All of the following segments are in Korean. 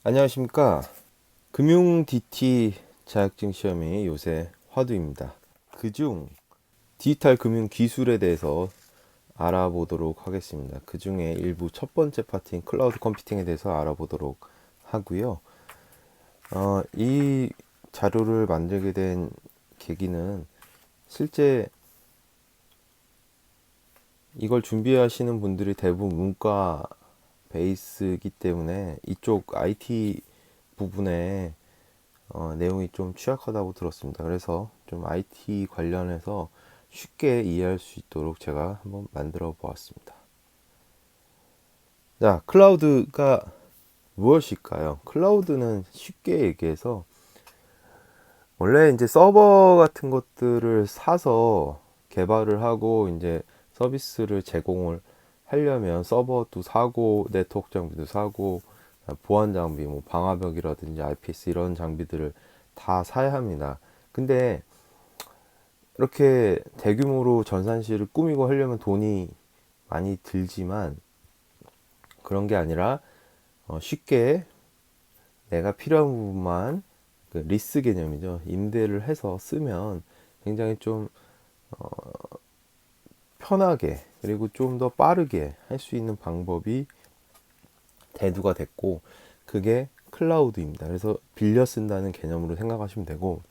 안녕하십니까. 금융 DT 자격증 시험이 요새 화두입니다. 그중 디지털 금융 기술에 대해서 알아보도록 하겠습니다. 그 중에 일부 첫 번째 파트인 클라우드 컴퓨팅에 대해서 알아보도록 하고요. 이 자료를 만들게 된 계기는 실제 이걸 준비하시는 분들이 대부분 문과 베이스이기 때문에 이쪽 IT 부분에 내용이 좀 취약하다고 들었습니다. 그래서 좀 IT 관련해서 쉽게 이해할 수 있도록 제가 한번 만들어 보았습니다. 자, 클라우드가 무엇일까요? 클라우드는 쉽게 얘기해서 원래 이제 서버 같은 것들을 사서 개발을 하고 이제 서비스를 제공을 하려면 서버도 사고 네트워크 장비도 사고 보안 장비 뭐 방화벽이라든지 IPS 이런 장비들을 다 사야 합니다. 근데 이렇게 대규모로 전산실을 꾸미고 하려면 돈이 많이 들지만 그런 게 아니라 쉽게 내가 필요한 부분만 그 리스 개념이죠. 임대를 해서 쓰면 굉장히 좀 편하게 그리고 좀 더 빠르게 할 수 있는 방법이 대두가 됐고 그게 클라우드입니다. 그래서 빌려 쓴다는 개념으로 생각하시면 되고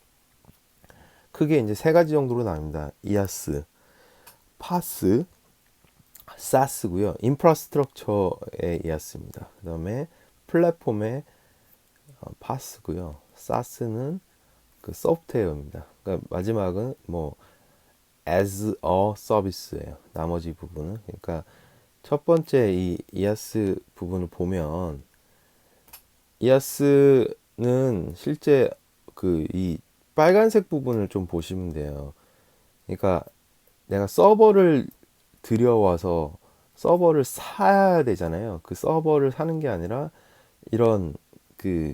크게 이제 세 가지 정도로 나뉩니다. 이아스, 파스, 사스고요. 인프라스트럭처의 이아스입니다. 그 다음에 플랫폼의 파스고요. 사스는 그 소프트웨어입니다. 그러니까 마지막은 뭐 as a service예요. 나머지 부분은 그러니까 첫 번째 이 이아스 부분을 보면 이아스는 실제 그 이 빨간색 부분을 좀 보시면 돼요. 그러니까 내가 서버를 들여와서 서버를 사야 되잖아요. 그 서버를 사는 게 아니라 이런 그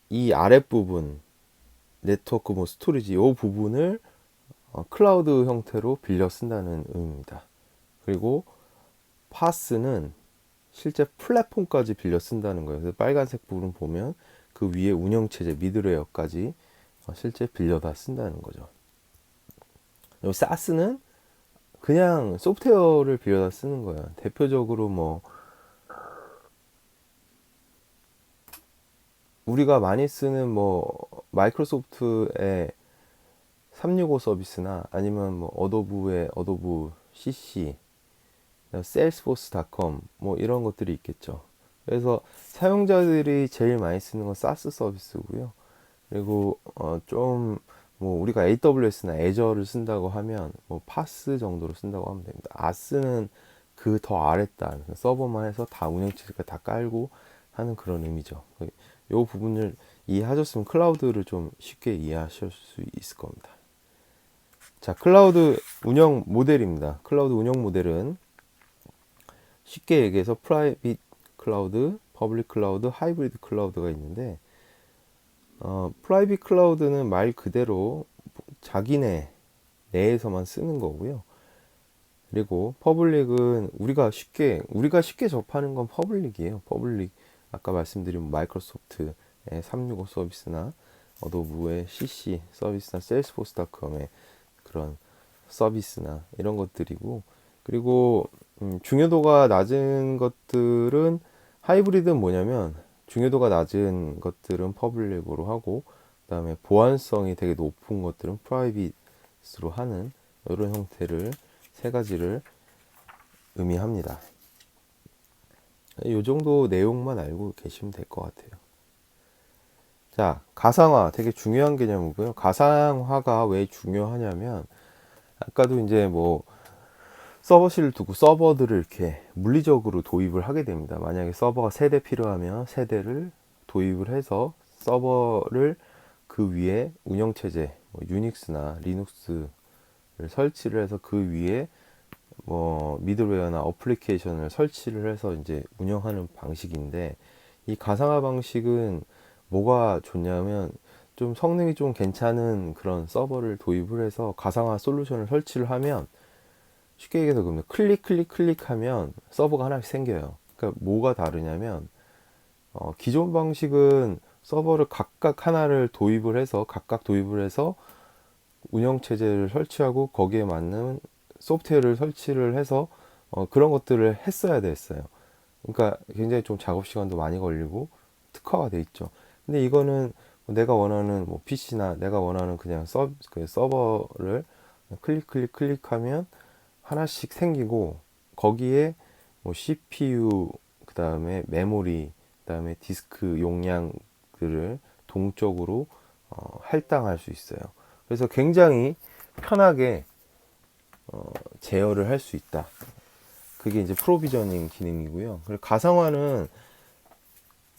이 아랫부분 네트워크 뭐 스토리지 이 부분을 클라우드 형태로 빌려 쓴다는 의미입니다. 그리고 파스는 실제 플랫폼까지 빌려 쓴다는 거예요. 그래서 빨간색 부분 보면 그 위에 운영체제 미드웨어까지 실제 빌려 다 쓴다는 거죠. 그리고 사스는 그냥 소프트웨어를 빌려다 쓰는 거예요. 대표적으로 뭐 우리가 많이 쓰는 뭐 마이크로소프트의 365 서비스나 아니면 뭐 어도브의 어도브 CC, 세일스포스닷컴 뭐 이런 것들이 있겠죠. 그래서 사용자들이 제일 많이 쓰는 건 사스 서비스고요. 그리고 좀 뭐 우리가 AWS나 애저를 쓴다고 하면 뭐 파스 정도로 쓴다고 하면 됩니다. 아스는 그 더 아랫단 서버만 해서 다 운영체제가 다 깔고 하는 그런 의미죠. 이 부분을 이해하셨으면 클라우드를 좀 쉽게 이해하실 수 있을 겁니다. 자, 클라우드 운영 모델입니다. 클라우드 운영 모델은 쉽게 얘기해서 프라이빗 클라우드, 퍼블릭 클라우드, 하이브리드 클라우드가 있는데 프라이빗 클라우드는 말 그대로 자기네 내에서만 쓰는 거고요. 그리고 퍼블릭은 우리가 쉽게 접하는 건 퍼블릭이에요. 퍼블릭 아까 말씀드린 마이크로소프트의 365 서비스나 어도브의 CC 서비스나 세일스포스닷컴의 그런 서비스나 이런 것들이고 그리고 중요도가 낮은 것들은 하이브리드는 뭐냐면 중요도가 낮은 것들은 퍼블릭으로 하고 그다음에 보안성이 되게 높은 것들은 프라이빗으로 하는 이런 형태를 세 가지를 의미합니다. 이 정도 내용만 알고 계시면 될 것 같아요. 자, 가상화 되게 중요한 개념이고요. 가상화가 왜 중요하냐면 아까도 이제 뭐 서버실을 두고 서버들을 이렇게 물리적으로 도입을 하게 됩니다. 만약에 서버가 3대 필요하면 3대를 도입을 해서 서버를 그 위에 운영체제, 뭐 유닉스나 리눅스를 설치를 해서 그 위에 뭐 미드웨어나 어플리케이션을 설치를 해서 이제 운영하는 방식인데 이 가상화 방식은 뭐가 좋냐면 좀 성능이 좀 괜찮은 그런 서버를 도입을 해서 가상화 솔루션을 설치를 하면 쉽게 얘기해서 그러면 클릭하면 서버가 하나씩 생겨요. 그러니까 뭐가 다르냐면 기존 방식은 서버를 각각 하나를 각각 도입을 해서 운영체제를 설치하고 거기에 맞는 소프트웨어를 설치를 해서 그런 것들을 했어야 됐어요. 그러니까 굉장히 좀 작업 시간도 많이 걸리고 특화가 돼 있죠. 근데 이거는 내가 원하는 뭐 PC나 내가 원하는 그냥 그 서버를 클릭하면 하나씩 생기고 거기에 뭐 CPU, 그다음에 메모리, 그다음에 디스크 용량들을 동적으로 할당할 수 있어요. 그래서 굉장히 편하게 제어를 할 수 있다. 그게 이제 프로비저닝 기능이고요. 그리고 가상화는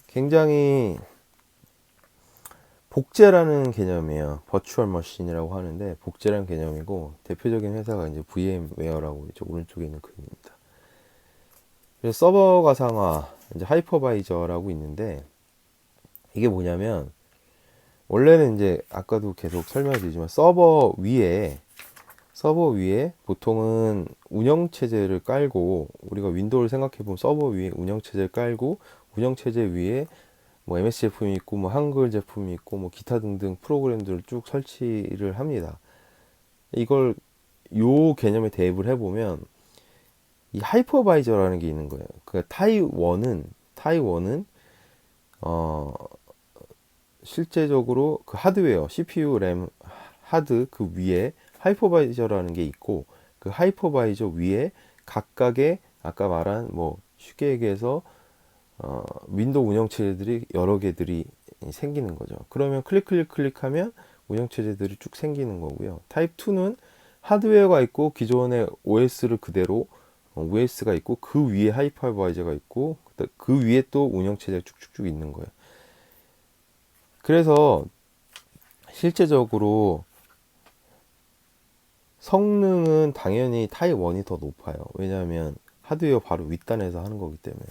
굉장히 복제라는 개념이에요. 버추얼 머신이라고 하는데 복제라는 개념이고 대표적인 회사가 이제 VM웨어라고 이제 오른쪽에 있는 그림입니다. 그래서 서버 가상화, 이제 하이퍼바이저라고 있는데 이게 뭐냐면 원래는 이제 아까도 계속 설명드리지만 서버 위에 보통은 운영체제를 깔고 우리가 윈도우를 생각해보면 서버 위에 운영체제를 깔고 운영체제 위에 뭐 MS 제품이 있고 뭐 한글 제품이 있고 뭐 기타 등등 프로그램들을 쭉 설치를 합니다. 이걸 요 개념에 대입을 해보면 이 하이퍼바이저라는 게 있는 거예요. 그 타이원은 어 실제적으로 그 하드웨어 CPU 램 하드 그 위에 하이퍼바이저라는 게 있고 그 하이퍼바이저 위에 각각의 아까 말한 뭐 쉽게 얘기해서 윈도우 운영체제들이 여러 개들이 생기는 거죠. 그러면 클릭하면 운영체제들이 쭉 생기는 거고요. 타입 2는 하드웨어가 있고 기존의 OS를 그대로 OS가 있고 그 위에 하이퍼바이저가 있고 그 위에 또 운영체제가 쭉쭉쭉 있는 거예요. 그래서 실제적으로 성능은 당연히 타입 1이 더 높아요. 왜냐하면 하드웨어 바로 윗단에서 하는 거기 때문에.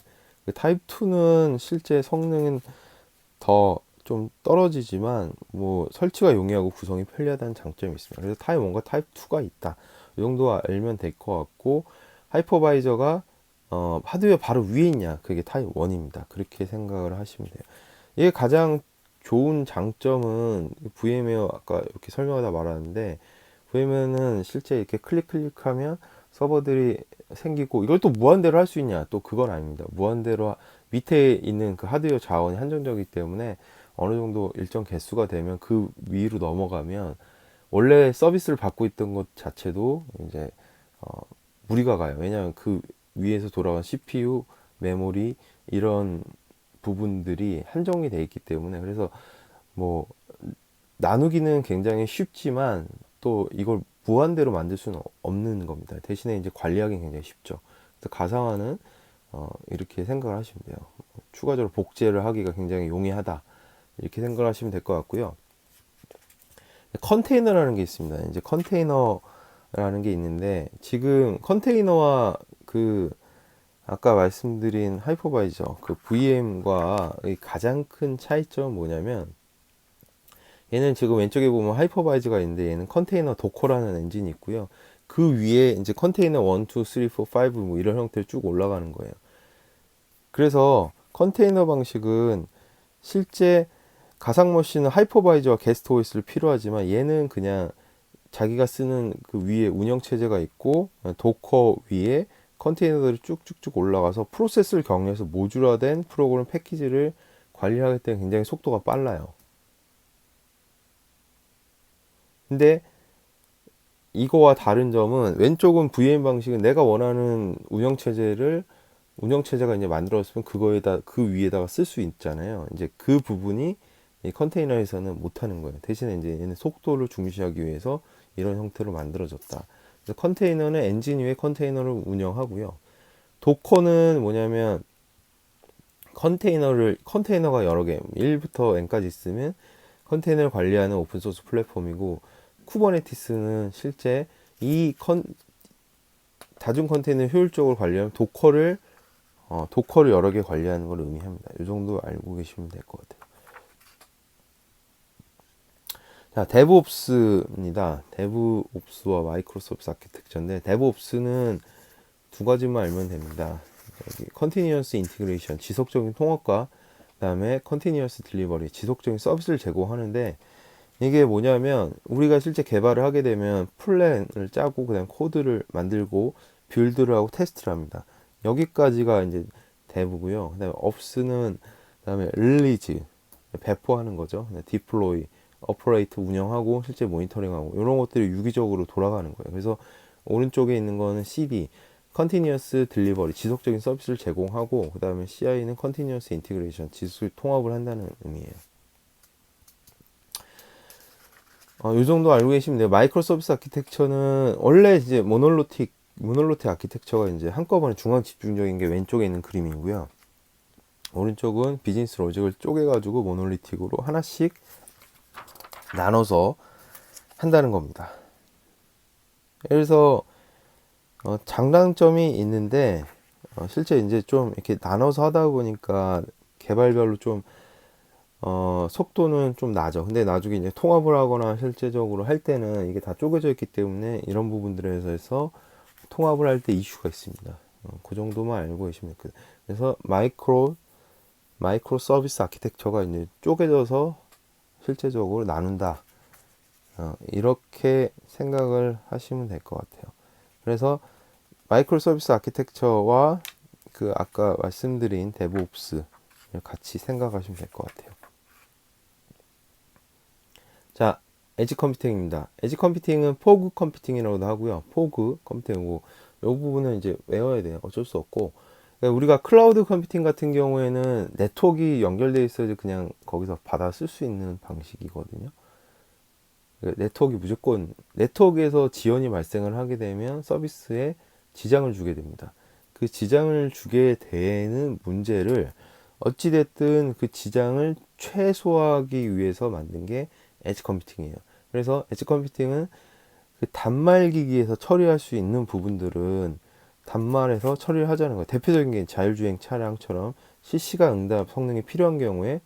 타입 2는 실제 성능은 더 좀 떨어지지만 뭐 설치가 용이하고 구성이 편리하다는 장점이 있습니다. 그래서 타입 1과 타입 2가 있다. 이 정도 알면 될 것 같고 하이퍼바이저가 하드웨어 바로 위에 있냐 그게 타입 1입니다. 그렇게 생각을 하시면 돼요. 이게 가장 좋은 장점은 VM웨어 아까 이렇게 설명하다 말았는데 VM웨어는 실제 이렇게 클릭하면 서버들이 생기고 이걸 또 무한대로 할 수 있냐 또 그건 아닙니다. 무한대로 밑에 있는 그 하드웨어 자원이 한정적이기 때문에 어느 정도 일정 개수가 되면 그 위로 넘어가면 원래 서비스를 받고 있던 것 자체도 이제 무리가 가요. 왜냐하면 그 위에서 돌아간 CPU, 메모리 이런 부분들이 한정이 돼 있기 때문에 그래서 뭐 나누기는 굉장히 쉽지만 또 이걸 무한대로 만들 수는 없는 겁니다. 대신에 이제 관리하기는 굉장히 쉽죠. 그래서 가상화는 이렇게 생각을 하시면 돼요. 추가적으로 복제를 하기가 굉장히 용이하다. 이렇게 생각을 하시면 될 것 같고요. 컨테이너라는 게 있습니다. 이제 컨테이너라는 게 있는데 지금 컨테이너와 그 아까 말씀드린 하이퍼바이저 그 VM과 가장 큰 차이점은 뭐냐면 얘는 지금 왼쪽에 보면 하이퍼바이저가 있는데 얘는 컨테이너 도커라는 엔진이 있고요. 그 위에 이제 컨테이너 1, 2, 3, 4, 5 뭐 이런 형태로 쭉 올라가는 거예요. 그래서 컨테이너 방식은 실제 가상머신은 하이퍼바이저와 게스트 OS를 필요하지만 얘는 그냥 자기가 쓰는 그 위에 운영체제가 있고 도커 위에 컨테이너들이 쭉쭉쭉 올라가서 프로세스를 격려해서 모듈화된 프로그램 패키지를 관리하기 때문에 굉장히 속도가 빨라요. 근데 이거와 다른 점은 왼쪽은 VM 방식은 내가 원하는 운영체제가 이제 만들어졌으면 그거에다 그 위에다가 쓸 수 있잖아요. 이제 그 부분이 이 컨테이너에서는 못하는 거예요. 대신에 이제 얘는 속도를 중시하기 위해서 이런 형태로 만들어졌다. 그래서 컨테이너는 엔진 위에 컨테이너를 운영하고요. 도커는 뭐냐면 컨테이너가 여러 개 1부터 n까지 있으면 컨테이너를 관리하는 오픈소스 플랫폼이고 쿠버네티스는 실제 다중 컨테이너를 효율적으로 관리하면 도커를 여러 개 관리하는 걸 의미합니다. 이 정도 알고 계시면 될 것 같아요. 자, 데브옵스입니다. 데브옵스와 마이크로소프트 아키텍처인데 데브옵스는 두 가지만 알면 됩니다. 여기 컨티니어스 인티그레이션, 지속적인 통합과 그다음에 컨티니어스 딜리버리, 지속적인 서비스를 제공하는데, 이게 뭐냐면 우리가 실제 개발을 하게 되면 플랜을 짜고 그다음 코드를 만들고 빌드를 하고 테스트를 합니다. 여기까지가 이제 대부고요. 그다음에 업스는 그다음에 릴리즈 배포하는 거죠. 디플로이, 오퍼레이트 운영하고 실제 모니터링하고 이런 것들이 유기적으로 돌아가는 거예요. 그래서 오른쪽에 있는 거는 CD, 컨티니어스 딜리버리, 지속적인 서비스를 제공하고 그다음에 CI는 컨티니어스 인티그레이션, 지수 통합을 한다는 의미예요. 이 정도 알고 계시면 돼요. 마이크로 서비스 아키텍처는 원래 이제 모놀리틱 아키텍처가 이제 한꺼번에 중앙 집중적인 게 왼쪽에 있는 그림이고요. 오른쪽은 비즈니스 로직을 쪼개가지고 모놀리틱으로 하나씩 나눠서 한다는 겁니다. 그래서 장단점이 있는데 실제 이제 좀 이렇게 나눠서 하다 보니까 개발별로 좀 속도는 좀 나죠. 근데 나중에 이제 통합을 하거나 실제적으로 할 때는 이게 다 쪼개져 있기 때문에 이런 부분들에서 통합을 할 때 이슈가 있습니다. 그 정도만 알고 계시면 돼요. 그래서 마이크로 서비스 아키텍처가 이제 쪼개져서 실제적으로 나눈다. 이렇게 생각을 하시면 될 것 같아요. 그래서 마이크로 서비스 아키텍처와 그 아까 말씀드린 데브옵스 같이 생각하시면 될 것 같아요. 자, 에지 컴퓨팅입니다. 에지 컴퓨팅은 포그 컴퓨팅이라고도 하고요. 포그 컴퓨팅이고, 이 부분은 이제 외워야 돼요. 어쩔 수 없고. 그러니까 우리가 클라우드 컴퓨팅 같은 경우에는 네트워크가 연결되어 있어야지 그냥 거기서 받아 쓸 수 있는 방식이거든요. 네트워크가 무조건, 네트워크에서 지연이 발생을 하게 되면 서비스에 지장을 주게 됩니다. 그 지장을 주게 되는 문제를 어찌됐든 그 지장을 최소화하기 위해서 만든 게 엣지 컴퓨팅이에요. 그래서 엣지 컴퓨팅은 그 단말 기기에서 처리할 수 있는 부분들은 단말에서 처리를 하자는 거예요. 대표적인 게 자율주행 차량처럼 실시간 응답 성능이 필요한 경우에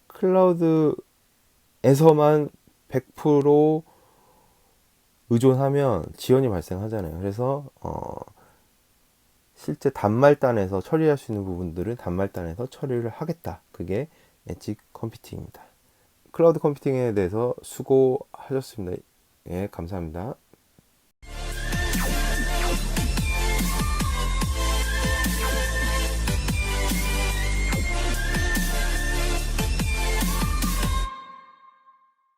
클라우드에서만 100% 의존하면 지연이 발생하잖아요. 그래서 실제 단말단에서 처리할 수 있는 부분들은 단말단에서 처리를 하겠다. 그게 엣지 컴퓨팅입니다. 클라우드 컴퓨팅에 대해서 수고하셨습니다. 예, 감사합니다.